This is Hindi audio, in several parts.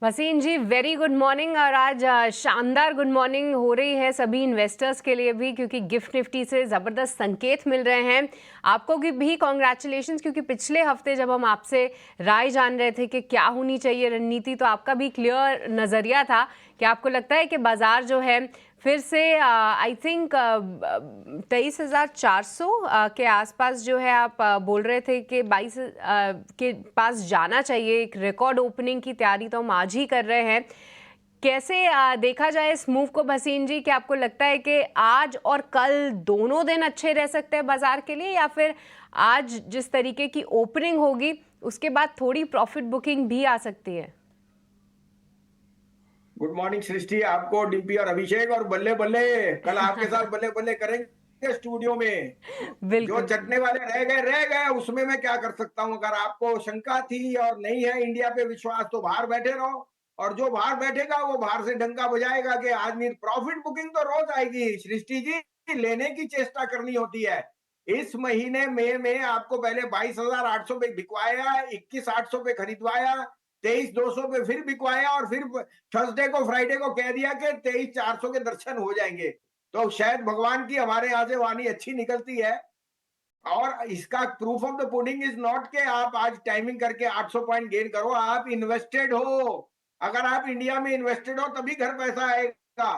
वसीम जी, वेरी गुड मॉर्निंग। और आज शानदार गुड मॉर्निंग हो रही है सभी इन्वेस्टर्स के लिए भी, क्योंकि गिफ्ट निफ्टी से ज़बरदस्त संकेत मिल रहे हैं। आपको भी कॉन्ग्रेचुलेशंस, क्योंकि पिछले हफ्ते जब हम आपसे राय जान रहे थे कि क्या होनी चाहिए रणनीति, तो आपका भी क्लियर नज़रिया था कि आपको लगता है कि बाज़ार जो है फिर से आई थिंक 23,400 के आसपास जो है आप बोल रहे थे कि 22 के पास जाना चाहिए। एक रिकॉर्ड ओपनिंग की तैयारी तो हम आज ही कर रहे हैं। कैसे देखा जाए इस मूव को भसीन जी, कि आपको लगता है कि आज और कल दोनों दिन अच्छे रह सकते हैं बाजार के लिए, या फिर आज जिस तरीके की ओपनिंग होगी उसके बाद थोड़ी प्रॉफिट बुकिंग भी आ सकती है? गुड मॉर्निंग सृष्टि, आपको डीपी और अभिषेक, और बल्ले बल्ले कल आपके साथ बल्ले बल्ले करेंगे स्टूडियो में। जो बिल्कुल। चटने वाले रह गए उसमें मैं क्या कर सकता हूं। अगर आपको शंका थी और नहीं है इंडिया पे विश्वास, तो बाहर बैठे रहो, और जो बाहर बैठेगा वो बाहर से डंका बजाएगा कि आज नहीं। प्रॉफिट बुकिंग तो रोज आएगी सृष्टि जी, लेने की चेष्टा करनी होती है। इस महीने मई में आपको पहले 22,800 पे बिकवाया, 21,800 पे खरीदवाया, 23,200 पे फिर बिकवाया, और फिर थर्सडे को फ्राइडे को कह दिया कि 23,400 के दर्शन हो जाएंगे। तो शायद भगवान की हमारे यहाँ से वाणी अच्छी निकलती है। और इसका proof of the pudding is not के आप आज टाइमिंग करके 800 पॉइंट गेन करो। आप इन्वेस्टेड हो, अगर आप इंडिया में इन्वेस्टेड हो तभी घर पैसा आएगा।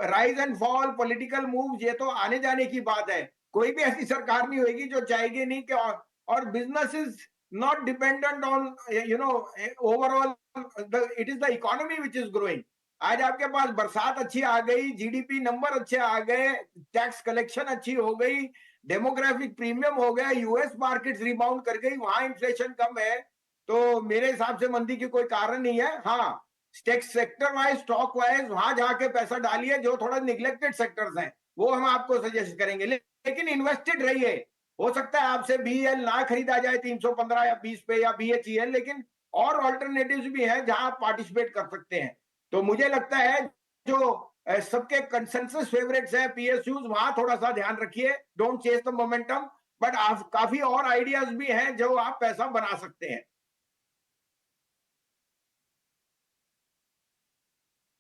Rise and fall, political move, ये तो आने जाने की बात है। कोई भी ऐसी सरकार नहीं होगी जो चाहेगी नहीं कि और business is not dependent on overall, it is the economy which is growing. आज आपके पास बरसात अच्छी आ गई, जीडीपी नंबर अच्छे आ गए, टैक्स कलेक्शन अच्छी हो गई, डेमोग्राफिक प्रीमियम हो गया, यूएस मार्केट रिबाउंड कर गई, वहां इन्फ्लेशन कम है। तो मेरे हिसाब से मंदी की कोई कारण नहीं है। हाँ, सेक्टर वाइज, स्टॉक वाइज वहां जाके पैसा डालिए, जो थोड़ा निग्लेक्टेड सेक्टर्स हैं वो हम आपको सजेस्ट करेंगे, लेकिन इन्वेस्टेड रहिए। हो सकता है आपसे बीएल ना खरीदा जाए 315 या 20 पे, या बीएचईएल, लेकिन और ऑल्टरनेटिव्स भी हैं जहां आप पार्टिसिपेट कर सकते हैं। तो मुझे लगता है जो सबके कंसेंसस फेवरेट्स हैं पीएसयूज, वहां थोड़ा सा ध्यान रखिए, don't chase the momentum. But काफी और आइडियाज भी हैं जो आप पैसा बना सकते हैं।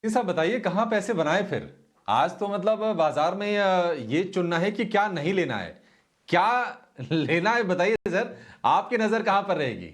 ये सब बताइए, कहाँ पैसे बनाए फिर? आज तो मतलब बाजार में ये चुनना है कि क्या नहीं लेना है, क्या लेना है बताइए सर। आपकी नजर कहां पर रहेगी?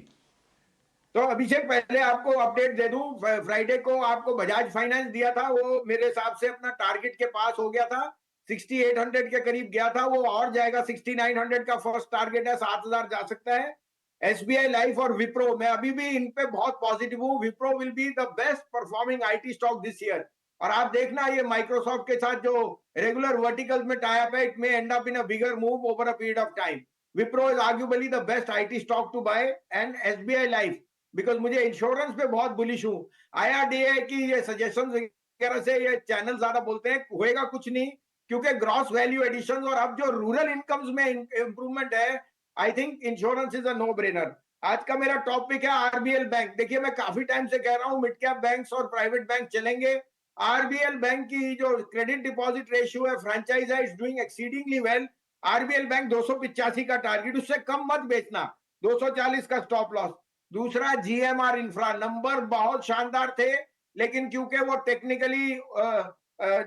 तो अभिषेक, पहले आपको अपडेट दे दूं, फ्राइडे को आपको बजाज फाइनेंस दिया था, वो मेरे हिसाब से अपना टारगेट के पास हो गया था, 6800 के करीब गया था, वो और जाएगा। 6900 का फर्स्ट टारगेट है, 7000 जा सकता है। एसबीआई लाइफ और विप्रो, मैं अभी भी इन पे बहुत पॉजिटिव हूँ। Wipro will be the best performing IT stock this year. और आप देखना, ये माइक्रोसॉफ्ट के साथ जो रेगुलर वर्टिकल्स में टाई अप है, it may end up in a bigger move over a period of time. Wipro is arguably the best IT stock to buy, and SBI life, because मुझे इंश्योरेंस पे बहुत बुलिश हूँ। आईआरडीए की ये सजेशन वगैरह से ये चैनल ज्यादा बोलते हैं, होएगा कुछ नहीं, क्योंकि ग्रॉस वैल्यू एडिशन और अब जो रूरल इनकम्स में इंप्रूवमेंट है, I think insurance is a no brainer. आज का मेरा टॉपिक है आरबीएल बैंक। देखिए, मैं काफी टाइम से कह रहा हूँ मिड कैप बैंक्स और प्राइवेट बैंक चलेंगे। आरबीएल बैंक की जो क्रेडिट डिपॉजिट रेशियो है, फ्रेंचाइज है, is doing exceedingly well. RBL bank 285 का टारगेट, उससे कम मत बेचना, 240 का स्टॉप लॉस। दूसरा, जीएमआर इंफ्रा, नंबर बहुत शानदार थे, लेकिन क्योंकि वो टेक्निकली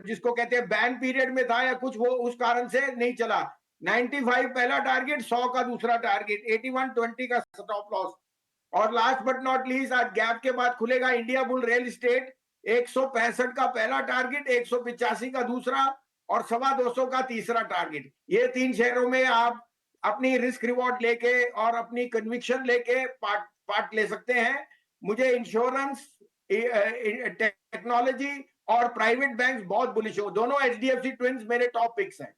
जिसको कहते हैं बैन पीरियड में था या कुछ, वो उस कारण से नहीं चला। 95 पहला टारगेट, 100 का दूसरा टारगेट, 8120 का स्टॉप लॉस। और लास्ट बट नॉट लीस्ट, आज गैप के बाद खुलेगा इंडिया बुल रियल एस्टेट, 165 का पहला टारगेट, 185 का दूसरा, और 225 का तीसरा टारगेट। ये तीन शेयरों में आप अपनी रिस्क रिवॉर्ड लेके और अपनी कन्विक्शन लेके पार्ट पार्ट ले सकते हैं। मुझे इंश्योरेंस, टेक्नोलॉजी और प्राइवेट बैंक्स बहुत बुलिश हो। दोनों एचडीएफसी ट्विंस मेरे टॉप पिक्स हैं।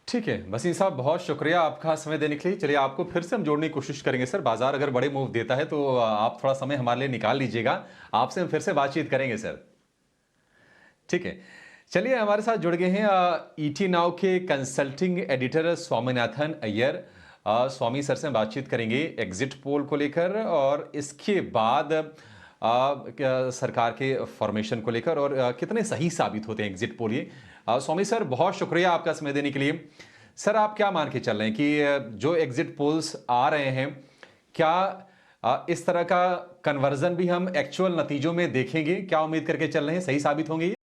ठीक है वसीम साहब, बहुत शुक्रिया आपका समय देने के लिए। चलिए, आपको फिर से हम जोड़ने की कोशिश करेंगे सर। बाजार अगर बड़े मूव देता है तो आप थोड़ा समय हमारे लिए निकाल लीजिएगा, आपसे हम फिर से बातचीत करेंगे सर। ठीक है, चलिए, हमारे साथ जुड़ गए हैं ईटी नाउ के कंसल्टिंग एडिटर स्वामीनाथन अय्यर। स्वामी सर से हम बातचीत करेंगे एग्जिट पोल को लेकर, और इसके बाद सरकार के फॉर्मेशन को लेकर, और कितने सही साबित होते हैं एग्जिट पोल ये। स्वामी सर, बहुत शुक्रिया आपका समय देने के लिए। सर, आप क्या मान के चल रहे हैं कि जो एग्जिट पोल्स आ रहे हैं, क्या इस तरह का कन्वर्जन भी हम एक्चुअल नतीजों में देखेंगे? क्या उम्मीद करके चल रहे हैं, सही साबित होंगे ये?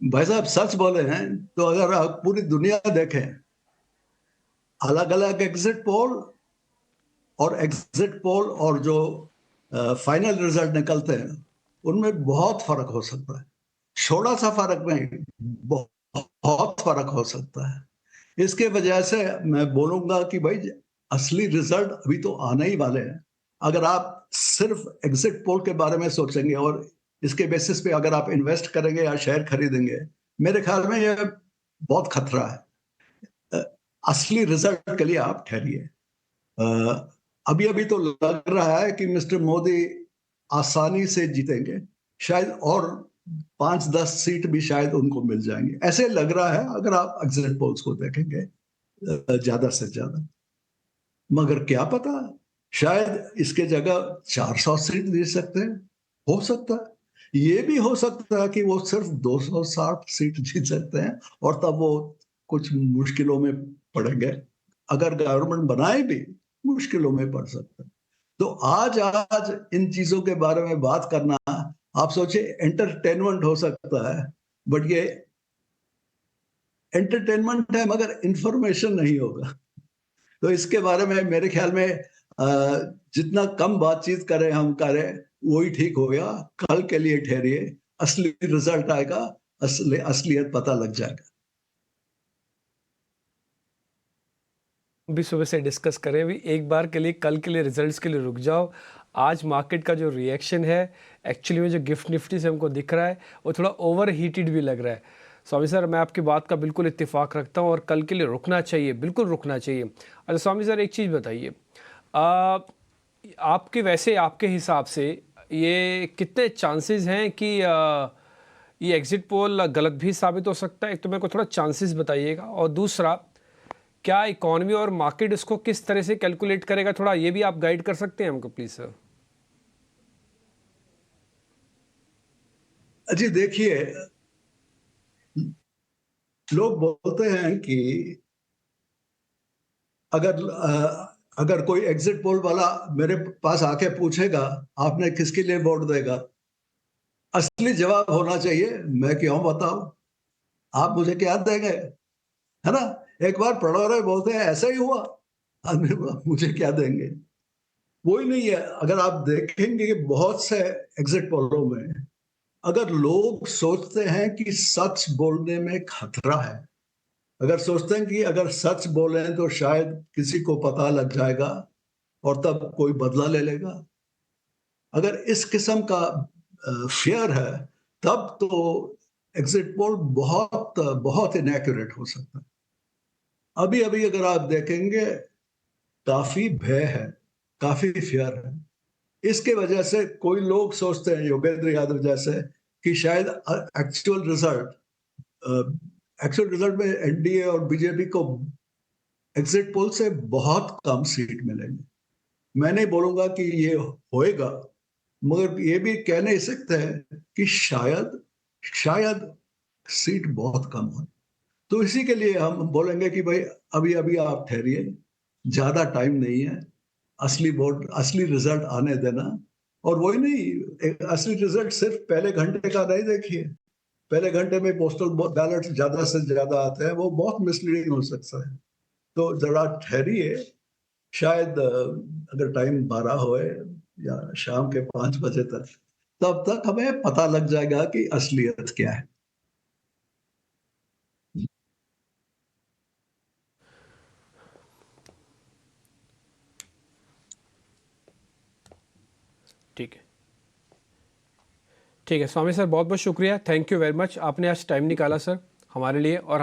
भाई साहब सच बोले हैं तो अगर आप पूरी दुनिया देखें, अलग अलग एग्जिट पोल और जो फाइनल रिजल्ट निकलते हैं उनमें बहुत फर्क हो सकता है। थोड़ा सा फर्क नहीं, बहुत फर्क हो सकता है। इसके वजह से मैं बोलूंगा कि भाई असली रिजल्ट अभी तो आने ही वाले हैं। अगर आप सिर्फ एग्जिट पोल के बारे में सोचेंगे और इसके बेसिस पे अगर आप इन्वेस्ट करेंगे या शेयर खरीदेंगे, मेरे ख्याल में ये बहुत खतरा है। असली रिजल्ट के लिए आप ठहरिए। अभी अभी तो लग रहा है कि मिस्टर मोदी आसानी से जीतेंगे, शायद और 5-10 सीट भी शायद उनको मिल जाएंगे, ऐसे लग रहा है अगर आप एग्जिट पोल्स को देखेंगे ज्यादा से ज्यादा। मगर क्या पता, शायद इसके जगह 400 सीट दे सकते हैं, हो सकता है। ये भी हो सकता है कि वो सिर्फ 260 सीट जीत सकते हैं और तब वो कुछ मुश्किलों में पड़ेंगे। अगर गवर्नमेंट बनाए भी मुश्किलों में पड़ सकते हैं। तो आज इन चीजों के बारे में बात करना, आप सोचिए, एंटरटेनमेंट हो सकता है, बट ये एंटरटेनमेंट है मगर इंफॉर्मेशन नहीं होगा। तो इसके बारे में मेरे ख्याल में जितना कम बातचीत करें हम करें वही ठीक हो गया। कल के लिए ठहरिए, असली रिजल्ट आएगा, असलियत पता लग जाएगा। भी सुबह से डिस्कस करें, भी एक बार के लिए, कल के लिए, रिजल्ट्स के लिए रुक जाओ। आज मार्केट का जो रिएक्शन है, एक्चुअली में जो गिफ्ट निफ्टी से हमको दिख रहा है वो थोड़ा ओवर हीटेड भी लग रहा है। स्वामी सर, मैं आपकी बात का बिल्कुल इत्तेफाक रखता हूँ और कल के लिए रुकना चाहिए, बिल्कुल रुकना चाहिए। अच्छा स्वामी सर, एक चीज़ बताइए, आपके वैसे आपके हिसाब से ये कितने चांसेस हैं कि ये एग्जिट पोल गलत भी साबित हो सकता है? एक तो मेरे को थोड़ा चांसेस बताइएगा, और दूसरा, क्या इकोनॉमी और मार्केट इसको किस तरह से कैलकुलेट करेगा, थोड़ा ये भी आप गाइड कर सकते हैं हमको प्लीज सर? जी देखिए, लोग बोलते हैं कि अगर कोई एग्जिट पोल वाला मेरे पास आके पूछेगा आपने किसके लिए वोट देगा, असली जवाब होना चाहिए मैं क्यों बताऊं, आप मुझे क्या देंगे, है ना। एक बार पढ़ो बोलते हैं ऐसा ही हुआ, आदमी मुझे क्या देंगे, वही नहीं है। अगर आप देखेंगे कि बहुत से एग्जिट पोलों में अगर लोग सोचते हैं कि सच बोलने में खतरा है, अगर सोचते हैं कि अगर सच बोले तो शायद किसी को पता लग जाएगा और तब कोई बदला ले लेगा, अगर इस किस्म का फियर है, तब तो एग्जिट पोल बहुत बहुत इनएक्यूरेट हो सकता है। अभी अभी अगर आप देखेंगे काफी भय है, काफी फियर है। इसके वजह से कोई लोग सोचते हैं, योगेंद्र यादव जैसे, कि शायद एक्चुअल रिजल्ट में एनडीए और बीजेपी को एग्जिट पोल से बहुत कम सीट मिलेंगे। मैं नहीं बोलूंगा कि ये होएगा, मगर ये भी कह नहीं सकते हैं कि शायद सीट बहुत कम हो। तो इसी के लिए हम बोलेंगे कि भाई अभी अभी आप ठहरिए, ज्यादा टाइम नहीं है, असली रिजल्ट आने देना। और वही नहीं, असली रिजल्ट सिर्फ पहले घंटे का नहीं देखिए, पहले घंटे में पोस्टल बैलेट ज्यादा से ज्यादा आते हैं, वो बहुत मिसलीडिंग हो सकता है। तो जरा ठहरिए, शायद अगर टाइम 12 होए या शाम के 5 बजे तक, तब तक हमें पता लग जाएगा कि असलियत क्या है। ठीक है स्वामी सर, बहुत बहुत शुक्रिया, थैंक यू वेरी मच, आपने आज टाइम निकाला सर हमारे लिए। और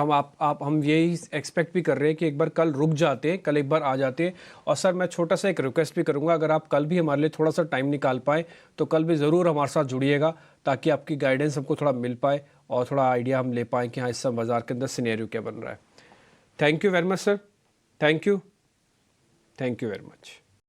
हम यही एक्सपेक्ट भी कर रहे हैं कि एक बार कल रुक जाते हैं, कल एक बार आ जाते हैं। और सर मैं छोटा सा एक रिक्वेस्ट भी करूंगा, अगर आप कल भी हमारे लिए थोड़ा सा टाइम निकाल पाएँ तो कल भी ज़रूर हमारे साथ जुड़िएगा, ताकि आपकी गाइडेंस हमको थोड़ा मिल पाए और थोड़ा आइडिया हम ले पाएँ कि हाँ इस समय बाज़ार के अंदर सिनेरियो क्या बन रहा है। Thank you very much sir, thank you very much.